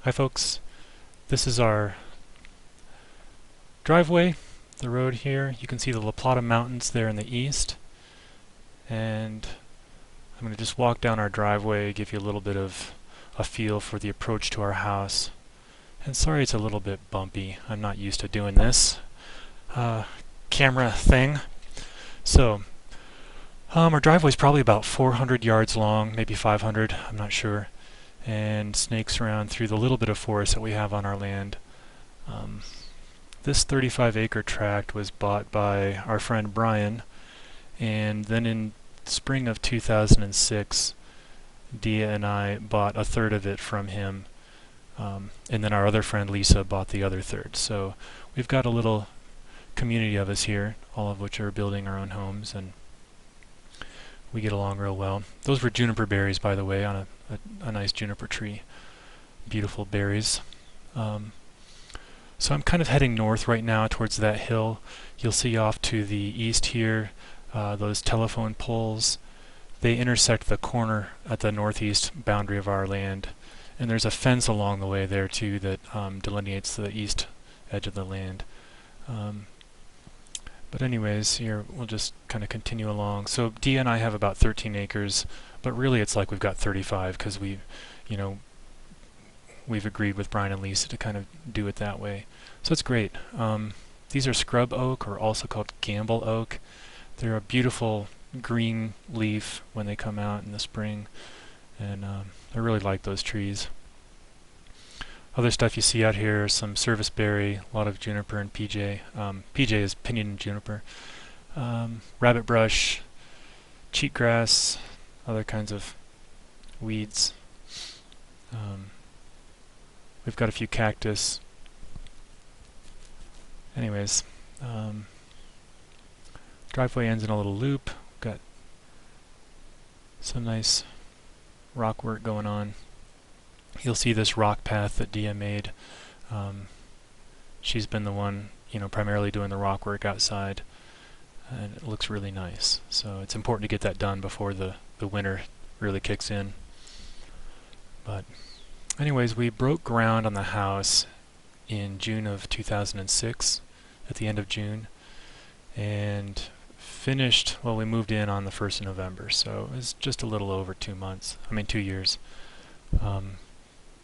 Hi folks, this is our driveway, the road here. You can see the La Plata Mountains there in the east, and I'm going to just walk down our driveway, give you a little bit of a feel for the approach to our house. And sorry it's a little bit bumpy, I'm not used to doing this camera thing. So, our driveway is probably about 400 yards long, maybe 500, I'm not sure, and snakes around through the little bit of forest that we have on our land. This 35-acre tract was bought by our friend Brian, and then in spring of 2006, Dia and I bought a third of it from him, and then our other friend Lisa bought the other third. So we've got a little community of us here, all of which are building our own homes, and we get along real well. Those were juniper berries, by the way, on a nice juniper tree. Beautiful berries. So I'm kind of heading north right now towards that hill. You'll see off to the east here, those telephone poles. They intersect the corner at the northeast boundary of our land. And there's a fence along the way there too that delineates the east edge of the land. But anyways, here we'll just kind of continue along. So Dia and I have about 13 acres, but really it's like we've got 35 because we've agreed with Brian and Lisa to kind of do it that way. So it's great. These are scrub oak, or also called gamble oak. They're a beautiful green leaf when they come out in the spring, and I really like those trees. Other stuff you see out here, some serviceberry, a lot of juniper and PJ. PJ is pinyon and juniper. Rabbit brush, cheatgrass, other kinds of weeds. We've got a few cactus. Anyways, driveway ends in a little loop. Got some nice rock work going on. You'll see this rock path that Dia made. She's been the one, primarily doing the rock work outside, and it looks really nice. So it's important to get that done before the winter really kicks in. But anyways, we broke ground on the house in June of 2006, at the end of June, and finished, well, we moved in on the 1st of November, so it was just a little over 2 years.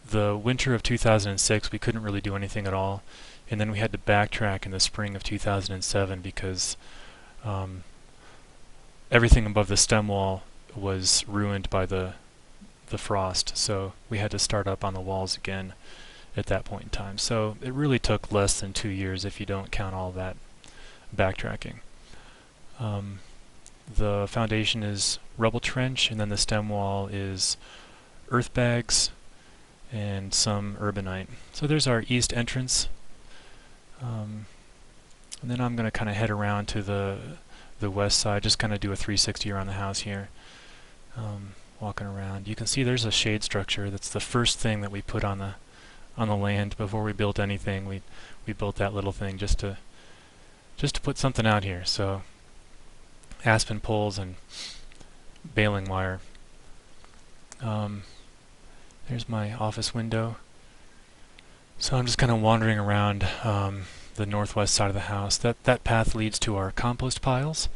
The winter of 2006, we couldn't really do anything at all, and then we had to backtrack in the spring of 2007 because everything above the stem wall was ruined by the frost, so we had to start up on the walls again at that point in time. So it really took less than 2 years if you don't count all that backtracking. The foundation is rubble trench, and then the stem wall is earth bags and some urbanite. So there's our east entrance, and then I'm going to kind of head around to the west side, just kind of do a 360 around the house here. Walking around, you can see there's a shade structure. That's the first thing that we put on the land before we built anything. We built that little thing just to put something out here. So aspen poles and baling wire. There's my office window. So I'm just kind of wandering around the northwest side of the house. That path leads to our compost piles.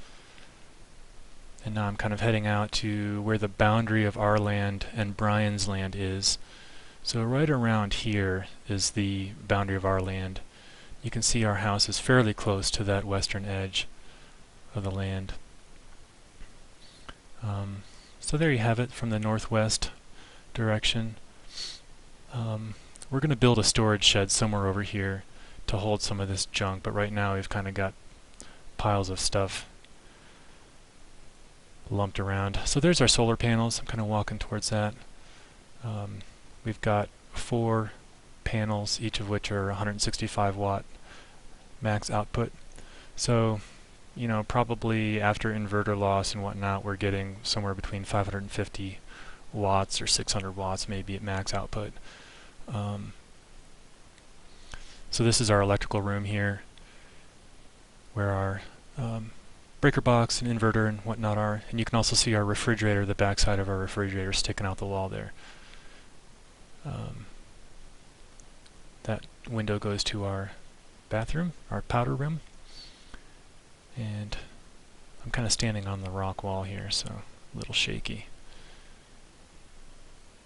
And now I'm kind of heading out to where the boundary of our land and Brian's land is. So right around here is the boundary of our land. You can see our house is fairly close to that western edge of the land. So there you have it from the northwest direction. We're going to build a storage shed somewhere over here to hold some of this junk, but right now we've kind of got piles of stuff lumped around. So there's our solar panels. I'm kind of walking towards that. We've got 4 panels, each of which are 165 watt max output. So, probably after inverter loss and whatnot, we're getting somewhere between 550 watts or 600 watts maybe at max output. So this is our electrical room here, where our breaker box and inverter and whatnot are, and you can also see our refrigerator, the backside of our refrigerator sticking out the wall there. That window goes to our bathroom, our powder room. And I'm kind of standing on the rock wall here, so a little shaky.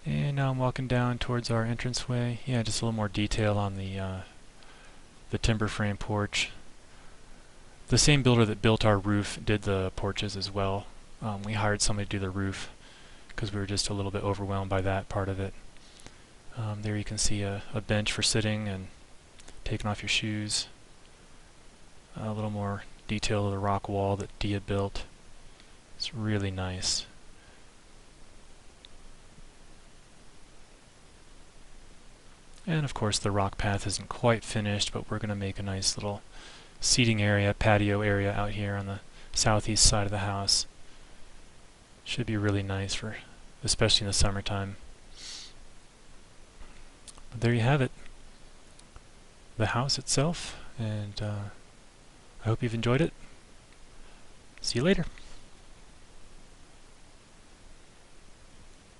And now I'm walking down towards our entranceway. Yeah, just a little more detail on the timber frame porch. The same builder that built our roof did the porches as well. We hired somebody to do the roof because we were just a little bit overwhelmed by that part of it. There you can see a bench for sitting and taking off your shoes. A little more detail of the rock wall that Dia built. It's really nice. And of course the rock path isn't quite finished, but we're going to make a nice little seating area, patio area out here on the southeast side of the house. Should be really nice for, especially in the summertime. But there you have it. The house itself, and I hope you've enjoyed it. See you later.